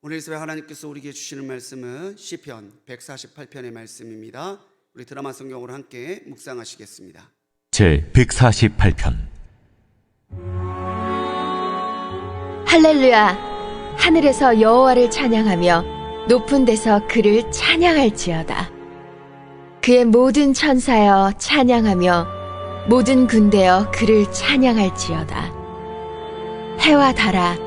오늘 이 새벽 하나님께서 우리에게 주시는 말씀은 시편 148편의 말씀입니다. 우리 드라마 성경으로 함께 묵상하시겠습니다. 제 148편. 할렐루야. 하늘에서 여호와를 찬양하며 높은 데서 그를 찬양할지어다. 그의 모든 천사여 찬양하며 모든 군대여 그를 찬양할지어다. 해와 달아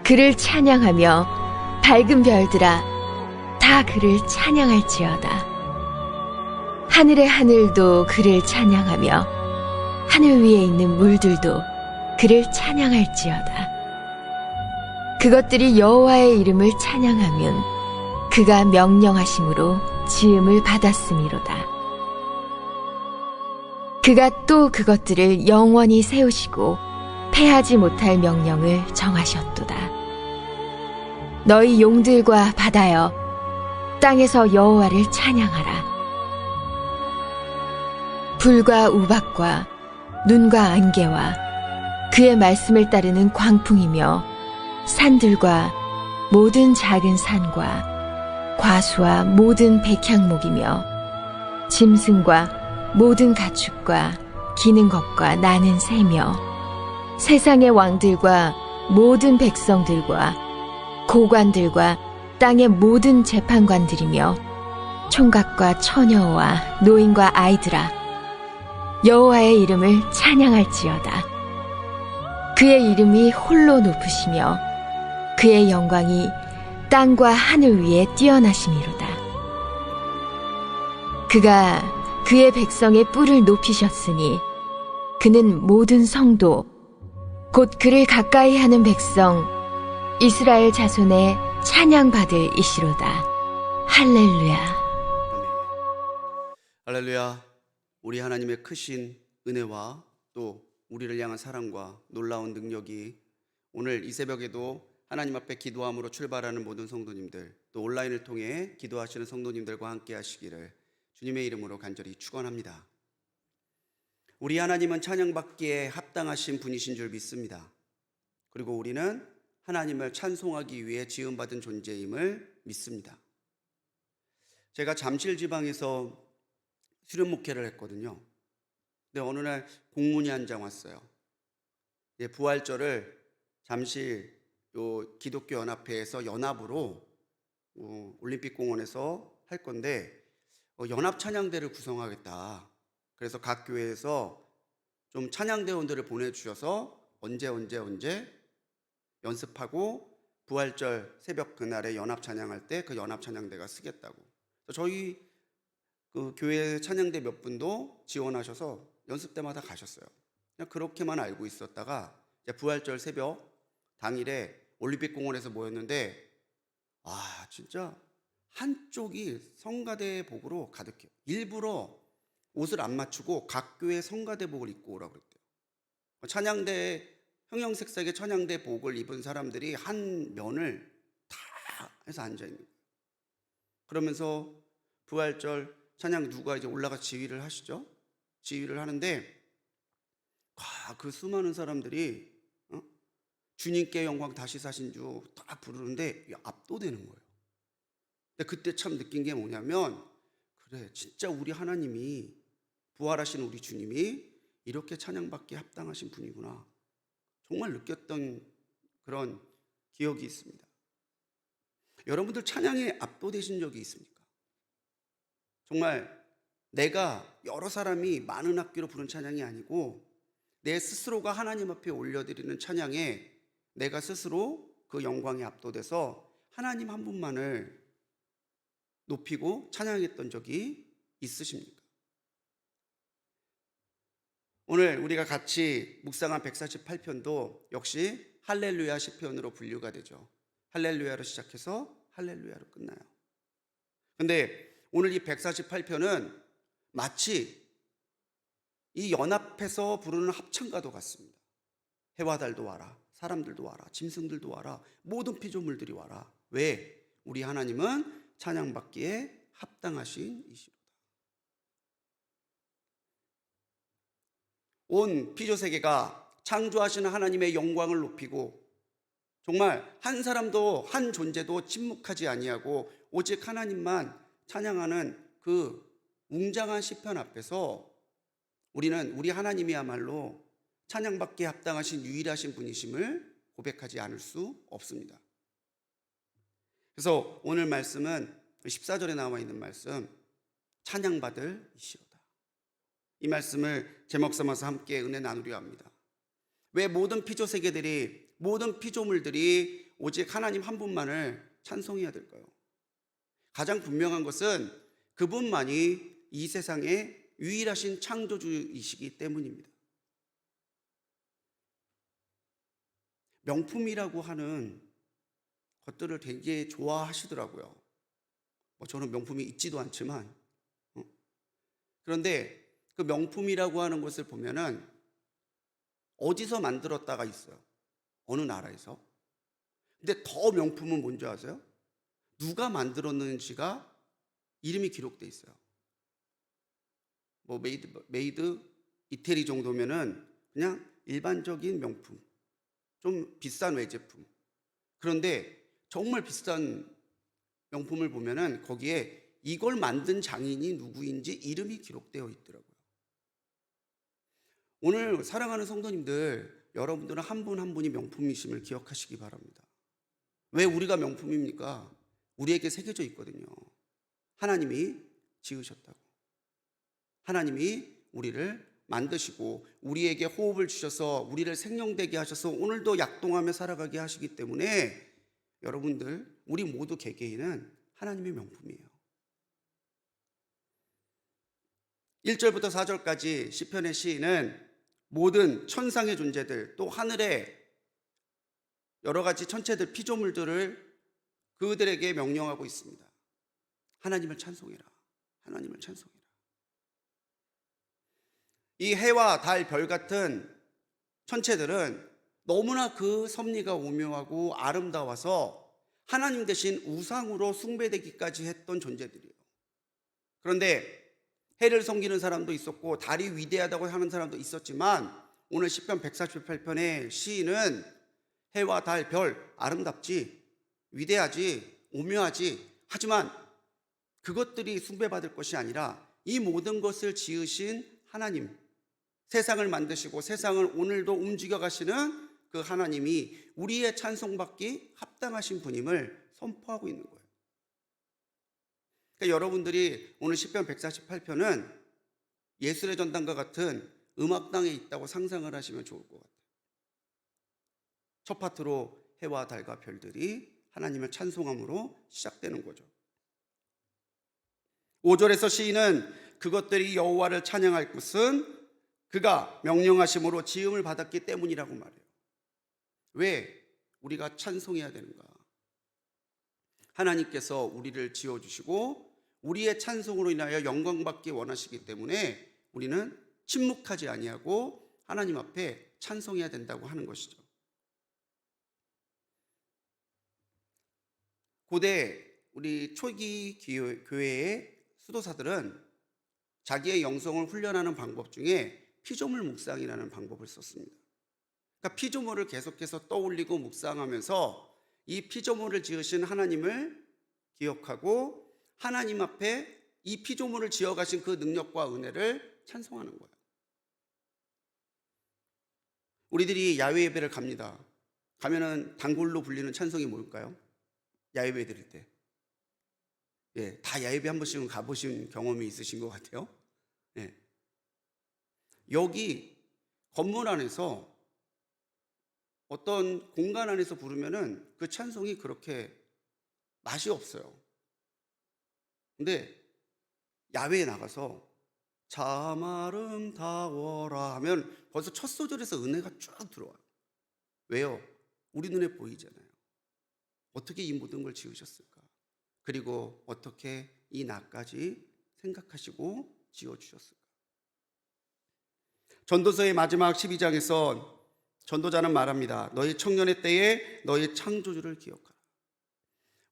그를 찬양하며 밝은 별들아 다 그를 찬양할지어다. 하늘의 하늘도 그를 찬양하며 하늘 위에 있는 물들도 그를 찬양할지어다. 그것들이 여호와의 이름을 찬양하면 그가 명령하심으로 지음을 받았음이로다. 그가 또 그것들을 영원히 세우시고 패하지 못할 명령을 정하셨도다. 너희 용들과 바다여 땅에서 여호와를 찬양하라. 불과 우박과 눈과 안개와 그의 말씀을 따르는 광풍이며 산들과 모든 작은 산과 과수와 모든 백향목이며 짐승과 모든 가축과 기는 것과 나는 새며 세상의 왕들과 모든 백성들과 고관들과 땅의 모든 재판관들이며 총각과 처녀와 노인과 아이들아 여호와의 이름을 찬양할지어다. 그의 이름이 홀로 높으시며 그의 영광이 땅과 하늘 위에 뛰어나심이로다. 그가 그의 백성의 뿔을 높이셨으니 그는 모든 성도 곧 그를 가까이 하는 백성 이스라엘 자손의 찬양받을 이시로다. 할렐루야. 아멘. 할렐루야. 우리 하나님의 크신 은혜와 또 우리를 향한 사랑과 놀라운 능력이 오늘 이 새벽에도 하나님 앞에 기도함으로 출발하는 모든 성도님들, 또 온라인을 통해 기도하시는 성도님들과 함께 하시기를 주님의 이름으로 간절히 축원합니다. 우리 하나님은 찬양받기에 합당하신 분이신 줄 믿습니다. 그리고 우리는 하나님을 찬송하기 위해 지음받은 존재임을 믿습니다. 제가 잠실 지방에서 수련 목회를 했거든요. 근데 어느 날 공문이 한 장 왔어요. 부활절을 잠실 기독교 연합회에서 연합으로 올림픽공원에서 할 건데 연합 찬양대를 구성하겠다. 그래서 각 교회에서 좀 찬양대원들을 보내주셔서 언제 연습하고 부활절 새벽 그날에 연합 찬양할 때 그 연합 찬양대가 쓰겠다고. 저희 그 교회 찬양대 몇 분도 지원하셔서 연습 때마다 가셨어요. 그냥 그렇게만 알고 있었다가 부활절 새벽 당일에 올림픽공원에서 모였는데 진짜 한쪽이 성가대복으로 가득해요. 일부러 옷을 안 맞추고 각 교회 성가대복을 입고 오라고 그랬대요. 찬양대 형형색색의 찬양대복을 입은 사람들이 한 면을 다 해서 앉아있는 거예요. 그러면서 부활절 찬양 누가 이제 올라가 지휘를 하시죠. 지휘를 하는데 그 수많은 사람들이 주님께 영광 다시 사신 주 다 부르는데 압도되는 거예요. 근데 그때 참 느낀 게 뭐냐면 그래 진짜 우리 하나님이 부활하신 우리 주님이 이렇게 찬양받기에 합당하신 분이구나 정말 느꼈던 그런 기억이 있습니다. 여러분들 찬양에 압도되신 적이 있습니까? 정말 내가 여러 사람이 많은 악기로 부른 찬양이 아니고 내 스스로가 하나님 앞에 올려드리는 찬양에 내가 스스로 그 영광에 압도돼서 하나님 한 분만을 높이고 찬양했던 적이 있으십니까? 오늘 우리가 같이 묵상한 148편도 역시 할렐루야 시편으로 분류가 되죠. 할렐루야로 시작해서 할렐루야로 끝나요. 근데 오늘 이 148편은 마치 이 연합해서 부르는 합창가도 같습니다. 해와 달도 와라, 사람들도 와라, 짐승들도 와라, 모든 피조물들이 와라. 왜? 우리 하나님은 찬양받기에 합당하신 이시로다. 온 피조세계가 창조하시는 하나님의 영광을 높이고 정말 한 사람도 한 존재도 침묵하지 아니하고 오직 하나님만 찬양하는 그 웅장한 시편 앞에서 우리는 우리 하나님이야말로 찬양받기에 합당하신 유일하신 분이심을 고백하지 않을 수 없습니다. 그래서 오늘 말씀은 14절에 나와 있는 말씀, 찬양받을 이시로다. 이 말씀을 제목 삼아서 함께 은혜 나누려 합니다. 왜 모든 피조 세계들이, 모든 피조물들이 오직 하나님 한 분만을 찬송해야 될까요? 가장 분명한 것은 그분만이 이 세상의 유일하신 창조주이시기 때문입니다. 명품이라고 하는 것들을 되게 좋아하시더라고요. 저는 명품이 있지도 않지만, 그런데 그 명품이라고 하는 것을 보면은 어디서 만들었다가 있어요. 어느 나라에서. 근데 더 명품은 뭔지 아세요? 누가 만들었는지가 이름이 기록돼 있어요. 메이드 이태리 정도면은 그냥 일반적인 명품, 좀 비싼 외제품. 그런데 정말 비싼 명품을 보면은 거기에 이걸 만든 장인이 누구인지 이름이 기록되어 있더라고요. 오늘 사랑하는 성도님들, 여러분들은 한 분 한 분이 명품이심을 기억하시기 바랍니다. 왜 우리가 명품입니까? 우리에게 새겨져 있거든요. 하나님이 지으셨다고. 하나님이 우리를 만드시고 우리에게 호흡을 주셔서 우리를 생명되게 하셔서 오늘도 약동하며 살아가게 하시기 때문에 여러분들, 우리 모두 개개인은 하나님의 명품이에요. 1절부터 4절까지 시편의 시인은 모든 천상의 존재들, 또 하늘의 여러 가지 천체들, 피조물들을 그들에게 명령하고 있습니다. 하나님을 찬송해라. 하나님을 찬송해라. 이 해와 달, 별 같은 천체들은 너무나 그 섭리가 오묘하고 아름다워서 하나님 대신 우상으로 숭배되기까지 했던 존재들이에요. 그런데 해를 섬기는 사람도 있었고 달이 위대하다고 하는 사람도 있었지만 오늘 시편 148편의 시인은 해와 달, 별 아름답지, 위대하지, 오묘하지, 하지만 그것들이 숭배받을 것이 아니라 이 모든 것을 지으신 하나님, 세상을 만드시고 세상을 오늘도 움직여 가시는 그 하나님이 우리의 찬송받기 합당하신 분임을 선포하고 있는 거예요. 그러니까 여러분들이 오늘 시편 148편은 예술의 전당과 같은 음악당에 있다고 상상을 하시면 좋을 것 같아요. 첫 파트로 해와 달과 별들이 하나님을 찬송함으로 시작되는 거죠. 5절에서 시인은 그것들이 여호와를 찬양할 것은 그가 명령하심으로 지음을 받았기 때문이라고 말해요. 왜 우리가 찬송해야 되는가? 하나님께서 우리를 지어주시고 우리의 찬송으로 인하여 영광받기 원하시기 때문에 우리는 침묵하지 아니하고 하나님 앞에 찬송해야 된다고 하는 것이죠. 고대 우리 초기 교회의 수도사들은 자기의 영성을 훈련하는 방법 중에 피조물 묵상이라는 방법을 썼습니다. 그러니까 피조물을 계속해서 떠올리고 묵상하면서 이 피조물을 지으신 하나님을 기억하고 하나님 앞에 이 피조물을 지어가신 그 능력과 은혜를 찬송하는 거예요. 우리들이 야외 예배를 갑니다. 가면은 단골로 불리는 찬송이 뭘까요? 야외 예배 드릴 때. 다 야외 예배 한 번씩은 가보신 경험이 있으신 것 같아요. 여기 건물 안에서 어떤 공간 안에서 부르면은 그 찬송이 그렇게 맛이 없어요. 근데 야외에 나가서 참 아름다워라 하면 벌써 첫 소절에서 은혜가 쭉 들어와요. 왜요? 우리 눈에 보이잖아요. 어떻게 이 모든 걸 지으셨을까? 그리고 어떻게 이 나까지 생각하시고 지어주셨을까? 전도서의 마지막 12장에서 전도자는 말합니다. 너희 청년의 때에 너희 창조주를 기억하라.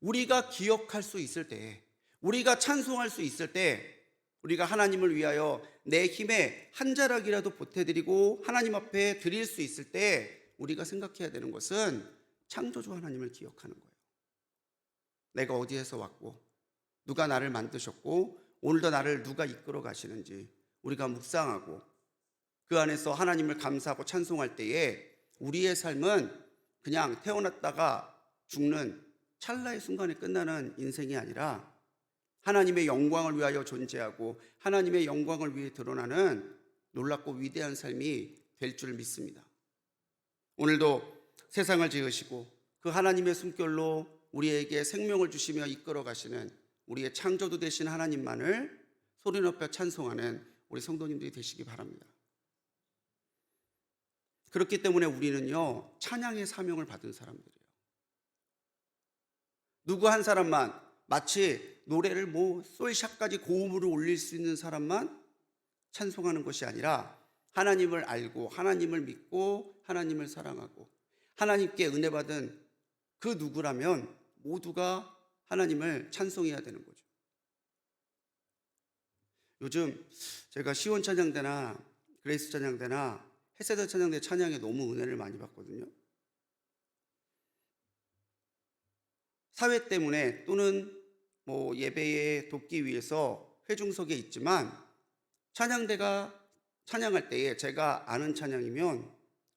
우리가 기억할 수 있을 때, 우리가 찬송할 수 있을 때, 우리가 하나님을 위하여 내 힘에 한 자락이라도 보태드리고 하나님 앞에 드릴 수 있을 때 우리가 생각해야 되는 것은 창조주 하나님을 기억하는 거예요. 내가 어디에서 왔고 누가 나를 만드셨고 오늘도 나를 누가 이끌어 가시는지 우리가 묵상하고 그 안에서 하나님을 감사하고 찬송할 때에 우리의 삶은 그냥 태어났다가 죽는 찰나의 순간에 끝나는 인생이 아니라 하나님의 영광을 위하여 존재하고 하나님의 영광을 위해 드러나는 놀랍고 위대한 삶이 될 줄 믿습니다. 오늘도 세상을 지으시고 그 하나님의 숨결로 우리에게 생명을 주시며 이끌어 가시는 우리의 창조주 되신 하나님만을 소리 높여 찬송하는 우리 성도님들이 되시기 바랍니다. 그렇기 때문에 우리는요, 찬양의 사명을 받은 사람들이에요. 누구 한 사람만, 마치 노래를 솔샷까지 고음으로 올릴 수 있는 사람만 찬송하는 것이 아니라 하나님을 알고 하나님을 믿고 하나님을 사랑하고 하나님께 은혜 받은 그 누구라면 모두가 하나님을 찬송해야 되는 거죠. 요즘 제가 시온 찬양대나 그레이스 찬양대나 헤세드 찬양대 찬양에 너무 은혜를 많이 받거든요. 사회 때문에 또는 예배에 돕기 위해서 회중석에 있지만 찬양대가 찬양할 때에 제가 아는 찬양이면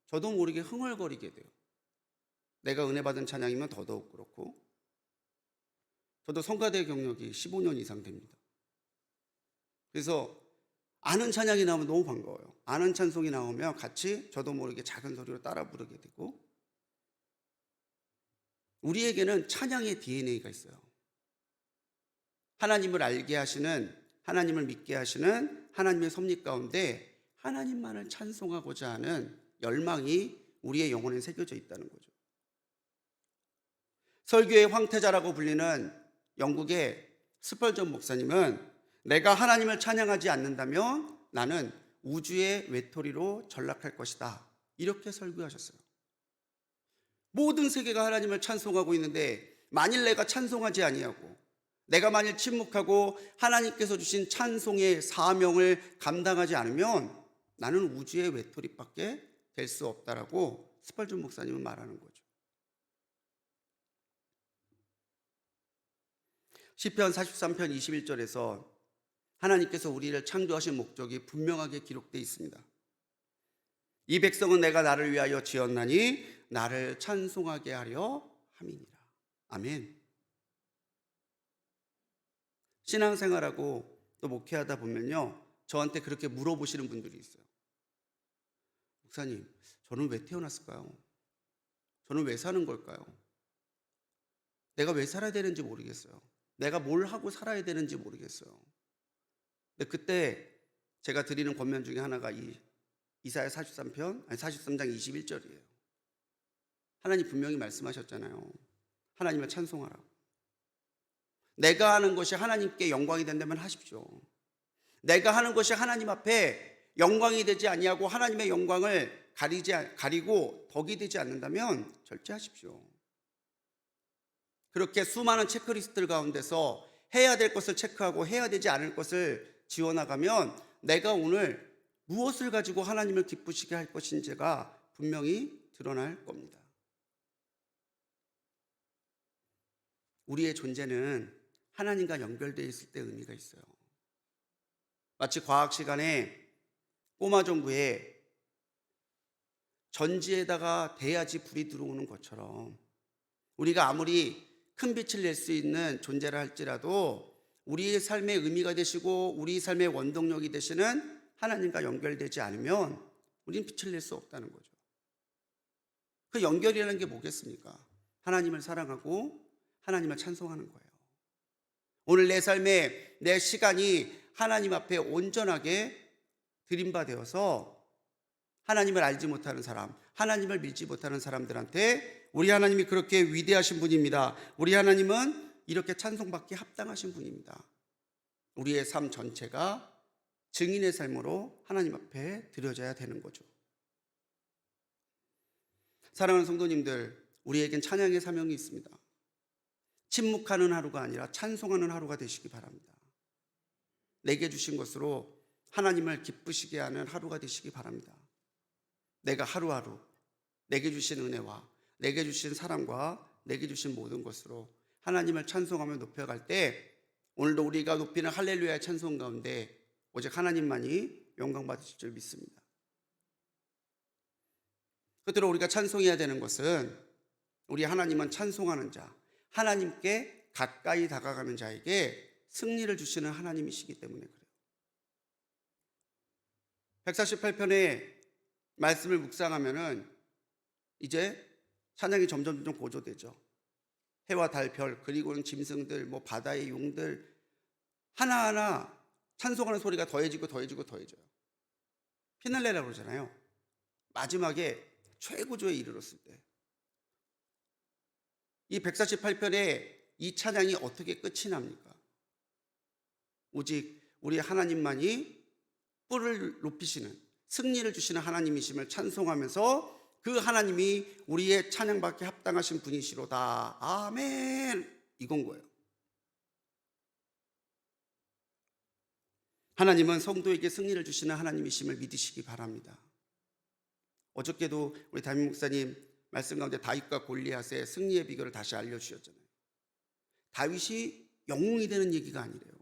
저도 모르게 흥얼거리게 돼요. 내가 은혜 받은 찬양이면 더더욱 그렇고, 저도 성가대 경력이 15년 이상 됩니다. 그래서 아는 찬양이 나오면 너무 반가워요. 아는 찬송이 나오면 같이 저도 모르게 작은 소리로 따라 부르게 되고, 우리에게는 찬양의 DNA가 있어요. 하나님을 알게 하시는, 하나님을 믿게 하시는 하나님의 섭리 가운데 하나님만을 찬송하고자 하는 열망이 우리의 영혼에 새겨져 있다는 거죠. 설교의 황태자라고 불리는 영국의 스펄전 목사님은 내가 하나님을 찬양하지 않는다면 나는 우주의 외톨이로 전락할 것이다, 이렇게 설교하셨어요. 모든 세계가 하나님을 찬송하고 있는데 만일 내가 찬송하지 아니하고 내가 만일 침묵하고 하나님께서 주신 찬송의 사명을 감당하지 않으면 나는 우주의 외톨이밖에 될 수 없다라고 스펄전 목사님은 말하는 거죠. 시편 43편 21절에서 하나님께서 우리를 창조하신 목적이 분명하게 기록되어 있습니다. 이 백성은 내가 나를 위하여 지었나니 나를 찬송하게 하려 함이니라. 아멘. 신앙생활하고 또 목회하다 보면요, 저한테 그렇게 물어보시는 분들이 있어요. 목사님, 저는 왜 태어났을까요? 저는 왜 사는 걸까요? 내가 왜 살아야 되는지 모르겠어요. 내가 뭘 하고 살아야 되는지 모르겠어요. 근데 그때 제가 드리는 권면 중에 하나가 이사야 43장 21절이에요. 하나님 분명히 말씀하셨잖아요. 하나님을 찬송하라고. 내가 하는 것이 하나님께 영광이 된다면 하십시오. 내가 하는 것이 하나님 앞에 영광이 되지 아니하고 하나님의 영광을 가리고 덕이 되지 않는다면 절제하십시오. 그렇게 수많은 체크리스트들 가운데서 해야 될 것을 체크하고 해야 되지 않을 것을 지워나가면 내가 오늘 무엇을 가지고 하나님을 기쁘시게 할 것인지가 분명히 드러날 겁니다. 우리의 존재는 하나님과 연결되어 있을 때 의미가 있어요. 마치 과학 시간에 꼬마 정부에 전지에다가 대야지 불이 들어오는 것처럼 우리가 아무리 큰 빛을 낼 수 있는 존재라 할지라도 우리의 삶의 의미가 되시고 우리 삶의 원동력이 되시는 하나님과 연결되지 않으면 우리는 빛을 낼 수 없다는 거죠. 그 연결이라는 게 뭐겠습니까? 하나님을 사랑하고 하나님을 찬송하는 거예요. 오늘 내 삶에 내 시간이 하나님 앞에 온전하게 드림바되어서 하나님을 알지 못하는 사람, 하나님을 믿지 못하는 사람들한테 우리 하나님이 그렇게 위대하신 분입니다. 우리 하나님은 이렇게 찬송받기 합당하신 분입니다. 우리의 삶 전체가 증인의 삶으로 하나님 앞에 드려져야 되는 거죠. 사랑하는 성도님들, 우리에겐 찬양의 사명이 있습니다. 침묵하는 하루가 아니라 찬송하는 하루가 되시기 바랍니다. 내게 주신 것으로 하나님을 기쁘시게 하는 하루가 되시기 바랍니다. 내가 하루하루 내게 주신 은혜와 내게 주신 사랑과 내게 주신 모든 것으로 하나님을 찬송하며 높여갈 때 오늘도 우리가 높이는 할렐루야의 찬송 가운데 오직 하나님만이 영광 받으실 줄 믿습니다. 끝으로 우리가 찬송해야 되는 것은 우리 하나님은 찬송하는 자, 하나님께 가까이 다가가는 자에게 승리를 주시는 하나님이시기 때문에 그래요. 148편의 말씀을 묵상하면은 이제 찬양이 점점 고조되죠. 해와 달, 별, 그리고는 짐승들, 바다의 용들 하나하나 찬송하는 소리가 더해지고 더해져요. 피날레라고 그러잖아요. 마지막에 최고조에 이르렀을 때 이 148편의 이 찬양이 어떻게 끝이 납니까? 오직 우리 하나님만이 뿔을 높이시는, 승리를 주시는 하나님이심을 찬송하면서 그 하나님이 우리의 찬양받기 합당하신 분이시로다. 아멘. 이건 거예요. 하나님은 성도에게 승리를 주시는 하나님이심을 믿으시기 바랍니다. 어저께도 우리 담임 목사님 말씀 가운데 다윗과 골리앗의 승리의 비결을 다시 알려주셨잖아요. 다윗이 영웅이 되는 얘기가 아니래요.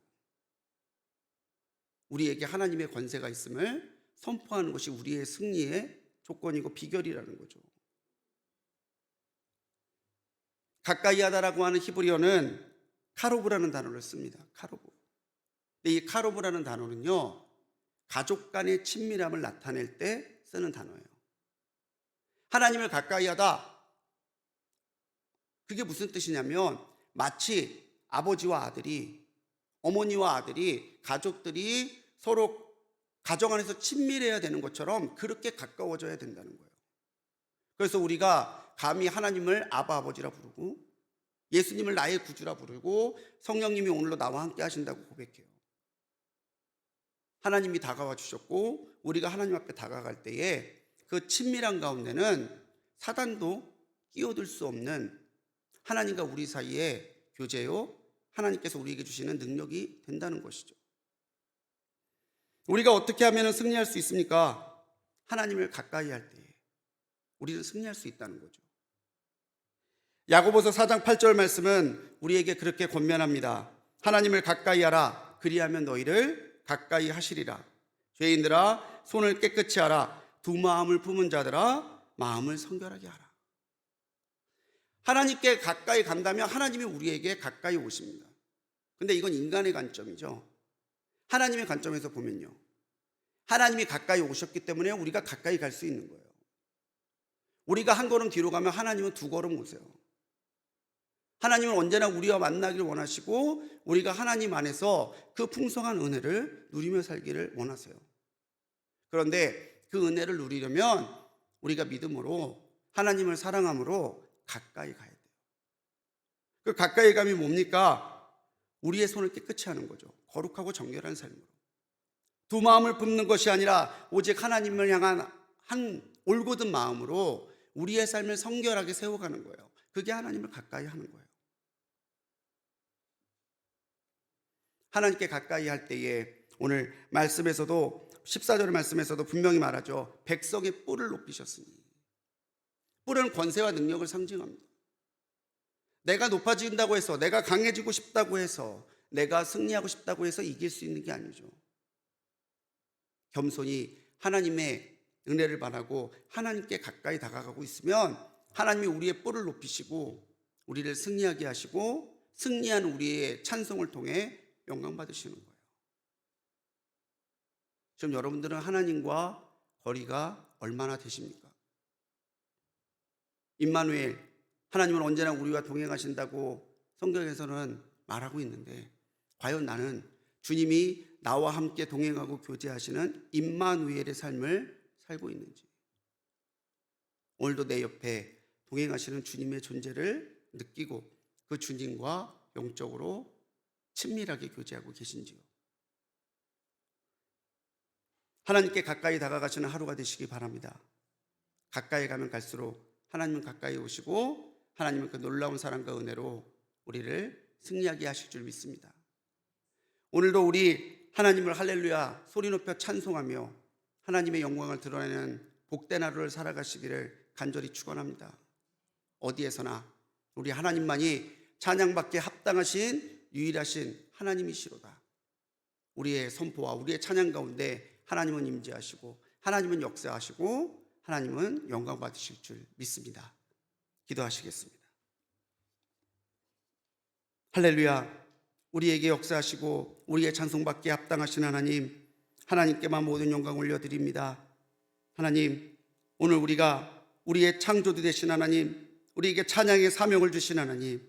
우리에게 하나님의 권세가 있음을 선포하는 것이 우리의 승리의 조건이고 비결이라는 거죠. 가까이 하다라고 하는 히브리어는 카로브라는 단어를 씁니다. 카로브. 근데 이 카로브라는 단어는요, 가족 간의 친밀함을 나타낼 때 쓰는 단어예요. 하나님을 가까이 하다, 그게 무슨 뜻이냐면 마치 아버지와 아들이, 어머니와 아들이, 가족들이 서로 가정 안에서 친밀해야 되는 것처럼 그렇게 가까워져야 된다는 거예요. 그래서 우리가 감히 하나님을 아바 아버지라 부르고 예수님을 나의 구주라 부르고 성령님이 오늘로 나와 함께 하신다고 고백해요. 하나님이 다가와 주셨고 우리가 하나님 앞에 다가갈 때에 그 친밀한 가운데는 사단도 끼어들 수 없는 하나님과 우리 사이의 교제요, 하나님께서 우리에게 주시는 능력이 된다는 것이죠. 우리가 어떻게 하면 승리할 수 있습니까? 하나님을 가까이 할 때 우리는 승리할 수 있다는 거죠. 야고보서 4장 8절 말씀은 우리에게 그렇게 권면합니다. 하나님을 가까이 하라. 그리하면 너희를 가까이 하시리라. 죄인들아 손을 깨끗이 하라. 두 마음을 품은 자들아 마음을 성결하게 하라. 하나님께 가까이 간다면 하나님이 우리에게 가까이 오십니다. 근데 이건 인간의 관점이죠. 하나님의 관점에서 보면요, 하나님이 가까이 오셨기 때문에 우리가 가까이 갈 수 있는 거예요. 우리가 한 걸음 뒤로 가면 하나님은 두 걸음 오세요. 하나님은 언제나 우리와 만나기를 원하시고 우리가 하나님 안에서 그 풍성한 은혜를 누리며 살기를 원하세요. 그런데 그 은혜를 누리려면 우리가 믿음으로 하나님을 사랑함으로 가까이 가야 돼요. 그 가까이 감이 뭡니까? 우리의 손을 깨끗이 하는 거죠. 거룩하고 정결한 삶으로. 두 마음을 품는 것이 아니라 오직 하나님을 향한 한 올곧은 마음으로 우리의 삶을 성결하게 세워가는 거예요. 그게 하나님을 가까이 하는 거예요. 하나님께 가까이 할 때에 오늘 말씀에서도 14절의 말씀에서도 분명히 말하죠. 백성의 뿔을 높이셨으니. 뿔은 권세와 능력을 상징합니다. 내가 높아진다고 해서, 내가 강해지고 싶다고 해서, 내가 승리하고 싶다고 해서 이길 수 있는 게 아니죠. 겸손히 하나님의 은혜를 바라고 하나님께 가까이 다가가고 있으면 하나님이 우리의 뿔을 높이시고 우리를 승리하게 하시고 승리한 우리의 찬송을 통해 영광 받으시는 거예요. 지금 여러분들은 하나님과 거리가 얼마나 되십니까? 임마누엘, 하나님은 언제나 우리와 동행하신다고 성경에서는 말하고 있는데 과연 나는 주님이 나와 함께 동행하고 교제하시는 임마누엘의 삶을 살고 있는지, 오늘도 내 옆에 동행하시는 주님의 존재를 느끼고 그 주님과 영적으로 친밀하게 교제하고 계신지요. 하나님께 가까이 다가가시는 하루가 되시기 바랍니다. 가까이 가면 갈수록 하나님은 가까이 오시고 하나님은 그 놀라운 사랑과 은혜로 우리를 승리하게 하실 줄 믿습니다. 오늘도 우리 하나님을 할렐루야 소리 높여 찬송하며 하나님의 영광을 드러내는 복된 하루를 살아가시기를 간절히 축원합니다. 어디에서나 우리 하나님만이 찬양받기에 합당하신 유일하신 하나님이시로다. 우리의 선포와 우리의 찬양 가운데 하나님은 임재하시고 하나님은 역사하시고 하나님은 영광 받으실 줄 믿습니다. 기도하시겠습니다. 할렐루야. 우리에게 역사하시고 우리의 찬송받기에 합당하신 하나님, 하나님께만 모든 영광 올려드립니다. 하나님, 오늘 우리가 우리의 창조주 되신 하나님, 우리에게 찬양의 사명을 주신 하나님,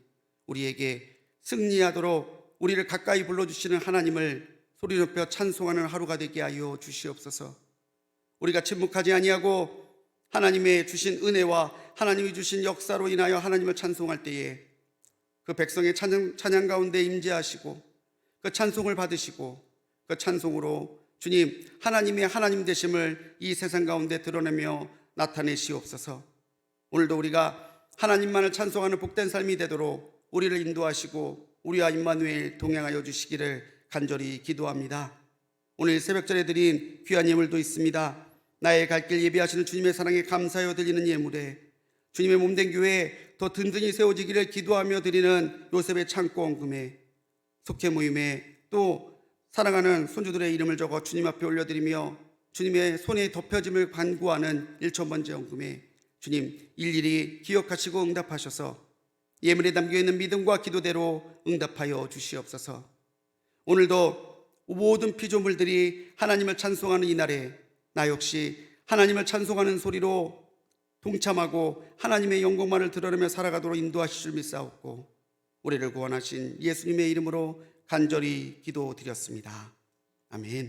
우리에게 승리하도록 우리를 가까이 불러주시는 하나님을 소리 높여 찬송하는 하루가 되게 하여 주시옵소서. 우리가 침묵하지 아니하고 하나님의 주신 은혜와 하나님이 주신 역사로 인하여 하나님을 찬송할 때에 그 백성의 찬양 가운데 임재하시고 그 찬송을 받으시고 그 찬송으로 주님 하나님의 하나님 되심을 이 세상 가운데 드러내며 나타내시옵소서. 오늘도 우리가 하나님만을 찬송하는 복된 삶이 되도록 우리를 인도하시고 우리와 임마누엘 동행하여 주시기를 간절히 기도합니다. 오늘 새벽전에 드린 귀한 예물도 있습니다. 나의 갈 길 예비하시는 주님의 사랑에 감사하여 드리는 예물에 주님의 몸된 교회에 더 든든히 세워지기를 기도하며 드리는 요셉의 창고 헌금에 속회 모임에 또 사랑하는 손주들의 이름을 적어 주님 앞에 올려드리며 주님의 손에 덮여짐을 간구하는 1,000번째 헌금에 주님 일일이 기억하시고 응답하셔서 예물에 담겨있는 믿음과 기도대로 응답하여 주시옵소서. 오늘도 모든 피조물들이 하나님을 찬송하는 이날에 나 역시 하나님을 찬송하는 소리로 동참하고 하나님의 영광만을 드러내며 살아가도록 인도하실 줄 믿사옵고 우리를 구원하신 예수님의 이름으로 간절히 기도드렸습니다. 아멘.